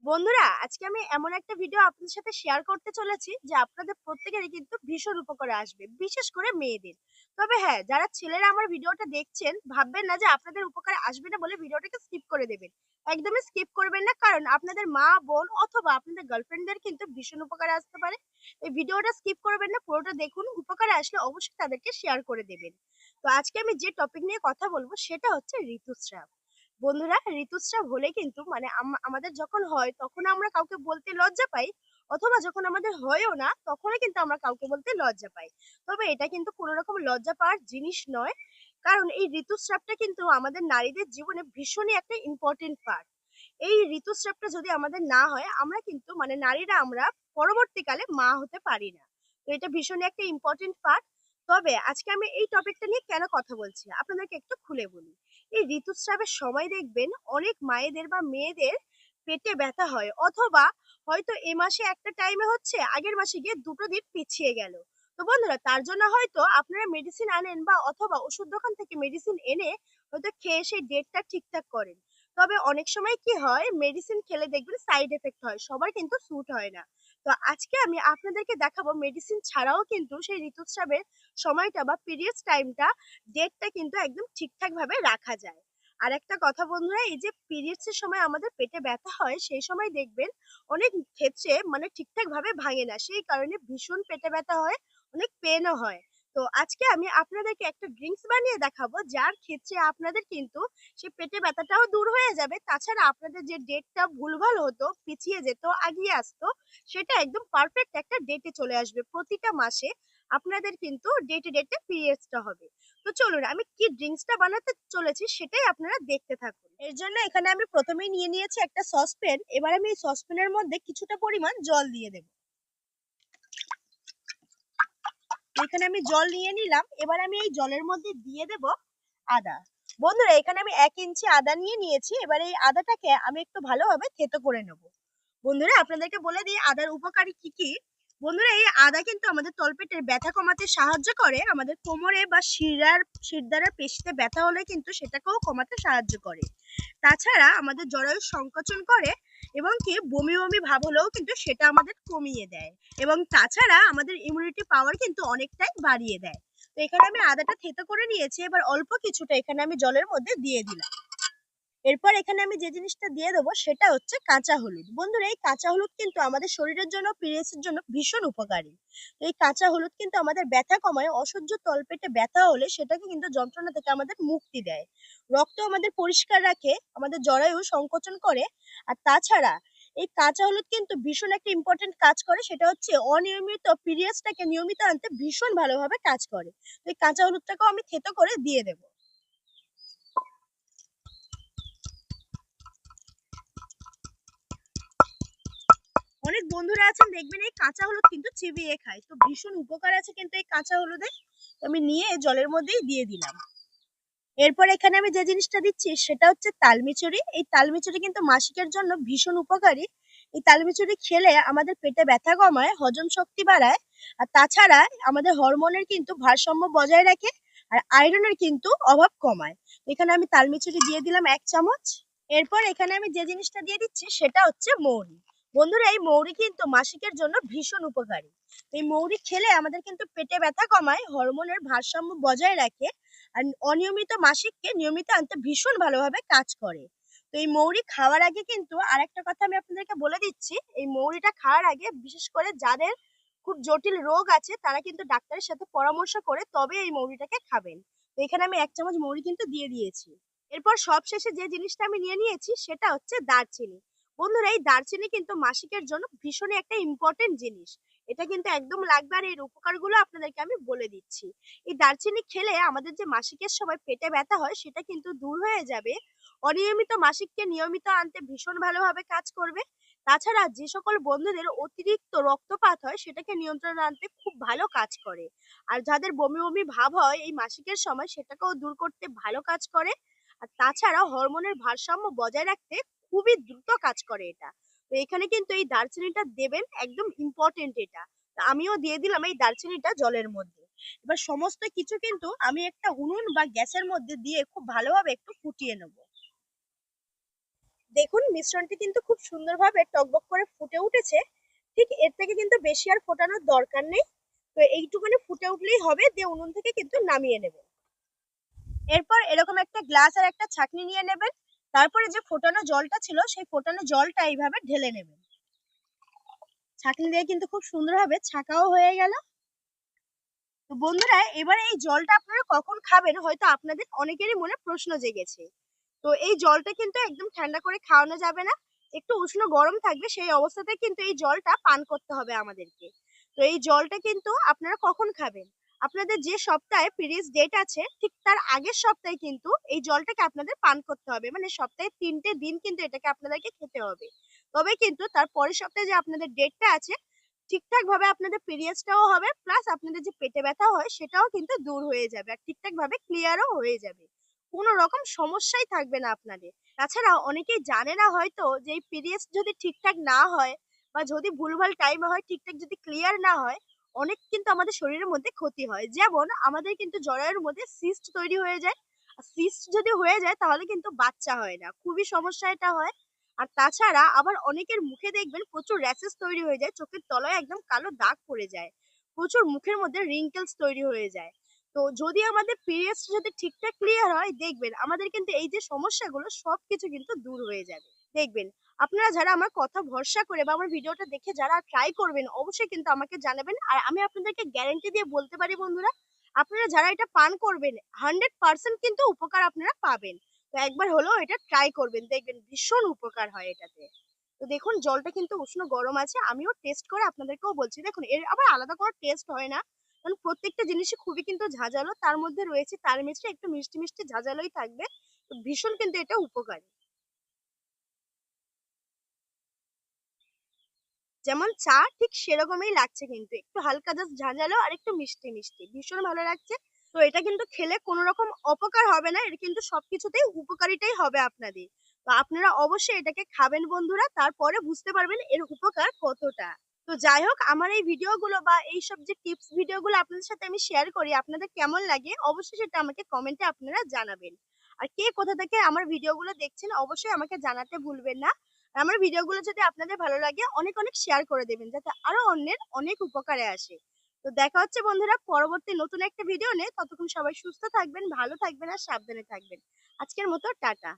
বন্ধুরা, আজকে আমি এমন একটা ভিডিও আপনাদের সাথে শেয়ার করতে চলেছি যে আপনাদের প্রত্যেকেরই কিন্তু ভীষণ উপকারে আসবে, বিশেষ করে মেয়েদের। তবে হ্যাঁ, যারা ছেলেরা আমার ভিডিওটা দেখছেন ভাববেন না যে আপনাদের উপকারে আসবে না বলে ভিডিওটাকে স্কিপ করে দেবেন। একদমই স্কিপ করবেন না, কারণ আপনাদের মা বোন অথবা আপনাদের গার্লফ্রেন্ডদের কিন্তু ভীষণ উপকারে আসতে পারে। এই ভিডিওটা স্কিপ করবেন না, পুরোটা দেখুন। উপকারে আসলে অবশ্যই তাদেরকে শেয়ার করে দেবেন। তো আজকে আমি যে টপিক নিয়ে কথা বলবো সেটা হচ্ছে ঋতুস্রাব। বন্ধুরা, ঋতুস্রাব হলে কিন্তু মানে আমাদের যখন হয় তখন আমরা কাউকে বলতে লজ্জা পাই, অথবা যখন আমাদের হয়ও না তখনও কিন্তু আমরা কাউকে বলতে লজ্জা পাই। তবে এটা কিন্তু কোনো রকম লজ্জা পাওয়ার জিনিস নয়, কারণ এই ঋতুস্রাবটা কিন্তু আমাদের নারীদের জীবনে ভীষণই একটা ইম্পর্টেন্ট পার্ট। এই ঋতুস্রাবটা যদি আমাদের না হয়, আমরা কিন্তু মানে নারীরা আমরা পরবর্তীকালে মা হতে পারি না। তো এটা ভীষণই একটা ইম্পর্টেন্ট পার্ট। তবে আজকে আমি এই টপিকটা নিয়ে কেন কথা বলছি আপনাদেরকে একটু খুলে বলি। এই ঋতুস্রাবের সময় দেখবেন অনেক মায়েদের বা মেয়েদের পেটে ব্যথা হয়, অথবা হয়তো এ মাসে একটা টাইমে হচ্ছে, আগের মাসে গিয়ে দুটো দিন পিছিয়ে গেল। তো বন্ধুরা, তার জন্য হয়তো আপনারা মেডিসিন আনেন বা অথবা ওষুধ দোকান থেকে মেডিসিন এনে হয়তো খেয়ে সেই ডেটটা ঠিকঠাক করেন। তবে অনেক সময় কি হয়, মেডিসিন খেলে দেখবেন সাইড এফেক্ট হয়, সবার কিন্তু স্যুট হয় না। তো আজকে আমি আপনাদেরকে দেখাবো মেডিসিন ছাড়াও কিন্তু সেই ঋতুস্রাবের সময়টা বা পিরিয়ডস টাইমটা, ডেটটা কিন্তু একদম ঠিকঠাক ভাবে রাখা যায়। আর একটা কথা বন্ধুরা, এই যে পিরিয়ডস এর সময় আমাদের পেটে ব্যথা হয়, সেই সময় দেখবেন অনেক ক্ষেত্রে মানে ঠিকঠাক ভাবে ভাঙে না, সেই কারণে ভীষণ পেটে ব্যথা হয়, অনেক পেনও হয়। তো আজকে আমি আপনাদেরকে একটা ড্রিঙ্কস বানিয়ে দেখাবো, যার ক্ষেত্রে আপনাদের কিন্তু সেই পেটে ব্যথাটাও দূর হয়ে যাবে, তাছাড়া আপনাদের যে ডেটটা ভুলভাল হতো, পিছিয়ে যেত, আগিয়ে আসতো, সেটা একদম পারফেক্ট একটা ডেটে চলে আসবে। প্রতিটা মাসে আপনাদের কিন্তু ডেটে ডেটে পিরিয়ডসটা হবে। তো চলুন, আমি কি ড্রিঙ্কসটা বানাতে চলেছি সেটাই আপনারা দেখতে থাকুন। এর জন্য এখানে আমি প্রথমেই নিয়ে নিয়েছি একটা সসপ্যান। এবার আমি এই সসপ্যানের মধ্যে কিছুটা পরিমাণ জল দিয়ে দেব। এখানে আমি জল নিয়ে নিলাম। এবার আমি এই জলের মধ্যে দিয়ে দেব আদা। বন্ধুরা, এখানে আমি 1 ইঞ্চি আদা নিয়ে নিয়েছি। এবার এই আদাটাকে আমি একটু ভালোভাবে থেতো করে নেব। বন্ধুরা, আপনাদেরকে বলে দিই আদার উপকারী কি কি। বন্ধুরা, এই আদা কিন্তু আমাদের তলপেটের ব্যথা কমাতে সাহায্য করে, আমাদের কোমরে বা শিরদাঁড়ার পেশিতে ব্যথা হলে কিন্তু সেটাকেও কমাতে সাহায্য করে। তাছাড়া আমাদের জরায়ু সংকোচন করে, এবং কি বমি বমি ভাব হলেও কিন্তু সেটা আমাদের কমিয়ে দেয়, এবং তাছাড়া আমাদের ইমিউনিটি পাওয়ার কিন্তু অনেকটাই বাড়িয়ে দেয়। তো এখানে আমি আদাটা থেতো করে নিয়েছি। এবার অল্প কিছুটা এখানে আমি জলের মধ্যে দিয়ে দিলাম। এরপর এখানে আমি যে জিনিসটা দিয়ে দেবো সেটা হচ্ছে কাঁচা হলুদ। বন্ধুরা, এই কাঁচা হলুদ কিন্তু আমাদের শরীরের জন্য, পিরিয়ডসের জন্য ভীষণ উপকারী। তো এই কাঁচা হলুদ কিন্তু আমাদের ব্যথা কমায়, অসহ্য তলপেটে ব্যথা হলে সেটাকে কিন্তু যন্ত্রণা থেকে আমাদের মুক্তি দেয়, রক্ত আমাদের পরিষ্কার রাখে, আমাদের জরায়ু সংকোচন করে। আর তাছাড়া এই কাঁচা হলুদ কিন্তু ভীষণ একটা ইম্পর্টেন্ট কাজ করে, সেটা হচ্ছে অনিয়মিত পিরিয়ডসটাকে নিয়মিত আনতে ভীষণ ভালোভাবে কাজ করে। তো এই কাঁচা হলুদটাকেও আমি থেতো করে দিয়ে দেবো। অনেক বন্ধুরা আছেন দেখবেন এই কাঁচা হলুদ কিন্তু চিবিয়ে খায়, তো ভীষণ উপকার আছে কিন্তু এই কাঁচা হলুদে। আমি নিয়ে জলের মধ্যেই দিয়ে দিলাম। এরপর এখানে আমি যে জিনিসটা দিচ্ছি সেটা হচ্ছে তালমিচুরি। এই তালমিচুরি কিন্তু মাসিকের জন্য ভীষণ উপকারী। এই তালমিচুরি খেলে আমাদের পেটে ব্যথা কমায়, হজম শক্তি বাড়ায়, আর তাছাড়া আমাদের হরমোনের কিন্তু ভারসাম্য বজায় রাখে, আর আয়রনের কিন্তু অভাব কমায়। এখানে আমি তালমিচুরি দিয়ে দিলাম 1 চামচ। এরপর এখানে আমি যে জিনিসটা দিয়ে দিচ্ছি সেটা হচ্ছে মৌরি। বন্ধুরা, এই মৌরি কিন্তু মাসিকের জন্য ভীষণ উপকারী। এই মৌরি খেলে আমাদের কিন্তু পেটে ব্যথা কমায়, হরমোনের ভারসাম্য বজায় রাখে, আর অনিয়মিত মাসিককে নিয়মিত আনতে ভীষণ ভালোভাবে কাজ করে। তো এই মৌরি খাওয়ার আগে কিন্তু আরেকটা কথা আমি আপনাদেরকে বলে দিচ্ছি, এই মৌরিটা খাওয়ার আগে বিশেষ করে যাদের খুব জটিল রোগ আছে তারা কিন্তু ডাক্তারের সাথে পরামর্শ করে তবে এই মৌরিটাকে খাবেন। তো এখানে আমি 1 চামচ মৌরি কিন্তু দিয়ে দিয়েছি। এরপর সবশেষে যে জিনিসটা আমি নিয়ে নিয়েছি সেটা হচ্ছে দারচিনি। বন্ধুরা, এই দারচিনি কিন্তু মাসিকের জন্য ভীষণই একটা ইম্পর্টেন্ট জিনিস। এটা কিন্তু একদম লাগবে, আর এর উপকারগুলো আপনাদেরকে আমি বলে দিচ্ছি। এই দারচিনি খেলে আমাদের যে মাসিকের সময় পেটে ব্যথা হয় সেটা কিন্তু দূর হয়ে যাবে, অনিয়মিত মাসিককে নিয়মিত আনতে ভীষণ ভালোভাবে কাজ করবে। তাছাড়া যে সকল বন্ধুদের অতিরিক্ত রক্তপাত হয় সেটাকে নিয়ন্ত্রণে আনতে খুব ভালো কাজ করে, আর যাদের বমি বমি ভাব হয় এই মাসিকের সময় সেটাকেও দূর করতে ভালো কাজ করে। আর তাছাড়া হরমোনের ভারসাম্য বজায় রাখতে খুবই দ্রুত কাজ করে এটা। তো এখানে কিন্তু এই দারচিনিটা দেবেন, একদম ইম্পর্টেন্ট এটা। তা আমিও দিয়ে দিলাম এই দারচিনিটা জলের মধ্যে। এবার সমস্ত কিছু কিন্তু আমি একটা উনুন বা গ্যাসের মধ্যে দিয়ে খুব ভালোভাবে একটু ফুটিয়ে নেব। দেখুন মিশ্রণটি কিন্তু খুব সুন্দরভাবে টকবক করে ফুটে উঠেছে। ঠিক এর থেকে কিন্তু বেশি আর ফোটানোর দরকার নেই। তো এইটুকুনি ফুটে উঠলেই হবে, দিয়ে উনুন থেকে কিন্তু নামিয়ে নেবেন। এরপর এরকম একটা গ্লাস আর একটা ছাঁকনি নিয়ে নেবেন। তারপরে যে ফোটানো জলটা ছিল সেই ফোটানো জলটা এইভাবে ঢেলে নেবেন। ছাঁকনি দিয়ে কিন্তু খুব সুন্দরভাবে ছাঁকাও হয়ে গেল। তো বন্ধুরা, এবারে এই জলটা আপনারা কখন খাবেন হয়তো আপনাদের অনেকেরই মনে প্রশ্ন জেগেছে। তো এই জলটা কিন্তু একদম ঠান্ডা করে খাওয়ানো যাবে না, একটু উষ্ণ গরম থাকবে সেই অবস্থাতে কিন্তু এই জলটা পান করতে হবে আমাদেরকে। তো এই জলটা কিন্তু আপনারা কখন খাবেন, আপনাদের যে সপ্তাহে পিরিয়ডস ডেট আছে ঠিক তার আগের সপ্তাহে কিন্তু এই জলটাকে আপনাদের পান করতে হবে, মানে সপ্তাহে 3টে দিন কিন্তু এটাকে আপনাদেরকে খেতে হবে। তবে কিন্তু তার পরের সপ্তাহে যে আপনাদের ডেটটা আছে ঠিকঠাক ভাবে আপনাদের পিরিয়ডসটাও হবে, প্লাস আপনাদের যে পেটে ব্যথা হয় সেটাও কিন্তু দূর হয়ে যাবে আর ঠিকঠাক ভাবে ক্লিয়ারও হয়ে যাবে। কোনো রকম সমস্যাই থাকবে না আপনাদের। তাছাড়া অনেকেই জানে না হয়তো যে এই পিরিয়ডস যদি ঠিকঠাক না হয় বা যদি ভুলভাল টাইমে হয়, ঠিকঠাক যদি ক্লিয়ার না হয়, অনেক কিন্তু আমাদের শরীরের মধ্যে ক্ষতি হয়। যেমন আমাদের কিন্তু জরায়ুর মধ্যে সিস্ট তৈরি হয়ে যায়। আর সিস্ট যদি হয়ে যায় তাহলে কিন্তু বাচ্চা হয় না, খুবই সমস্যা এটা হয়। আর তাছাড়া আবার অনেকের মুখে দেখবেন প্রচুর র্যাশেস তৈরি হয়ে যায়, চোখের তলায় একদম কালো দাগ পড়ে যায়, প্রচুর মুখের মধ্যে রিঙ্কেলস তৈরি হয়ে যায়। তো যদি আমাদের পিরিয়ডস যদি ঠিকঠাক ক্লিয়ার হয়, দেখবেন আমাদের কিন্তু এই যে সমস্যাগুলো সবকিছু কিন্তু দূর হয়ে যাবে। দেখবেন আপনারা যারা আমার কথা ভরসা করে বা আমার ভিডিওটা দেখে যারা ট্রাই করবেন অবশ্যই কিন্তু আমাকে জানাবেন। আর আমি আপনাদেরকে গ্যারান্টি দিয়ে বলতে পারি বন্ধুরা, আপনারা যারা এটা পান করবেন 100% কিন্তু উপকার আপনারা পাবেন। তো একবার হলেও এটা ট্রাই করবেন, দেখবেন ভীষণ উপকার হয় এটাতে। তো দেখুন জলটা কিন্তু উষ্ণ গরম আছে, আমিও টেস্ট করে আপনাদেরকেও বলছি। দেখুন এর আবার আলাদা কোনো টেস্ট হয় না, কারণ প্রত্যেকটা জিনিসই খুবই কিন্তু ঝাঁঝালো, তার মধ্যে রয়েছে তার মিষ্টি একটু মিষ্টি মিষ্টি ঝাঁঝালোই থাকবে। তো ভীষণ কিন্তু এটা উপকারী। যেমন চা ঠিক সেরকমই লাগছে, কিন্তু একটু হালকা জাস্ট ঝাঁঝালো আর একটু মিষ্টি মিষ্টি, ভীষণ ভালো লাগছে। তো এটা কিন্তু খেলে কোনো রকম অপকার হবে না, এটা কিন্তু সবকিছুতেই উপকারিতাই হবে আপনাদের। তো আপনারা অবশ্যই এটাকে খাবেন বন্ধুরা, তারপরে বুঝতে পারবেন এর উপকার কতটা। তো যাই হোক, আমার এই ভিডিওগুলো বা এইসব যে টিপস ভিডিওগুলো আপনাদের সাথে আমি শেয়ার করি, আপনাদের কেমন লাগে অবশ্যই সেটা আমাকে কমেন্টে আপনারা জানাবেন। আর কে কোথা থেকে আমার ভিডিওগুলো দেখছেন অবশ্যই আমাকে জানাতে ভুলবেন না। আর আমার ভিডিওগুলো যদি আপনাদের ভালো লাগে অনেক অনেক শেয়ার করে দেবেন, যাতে আরো অন্যের অনেক উপকারে আসে। তো দেখা হচ্ছে বন্ধুরা পরবর্তী নতুন একটা ভিডিও নিয়ে, ততক্ষণ সবাই সুস্থ থাকবেন, ভালো থাকবেন আর সাবধানে থাকবেন। আজকের মতো টাটা।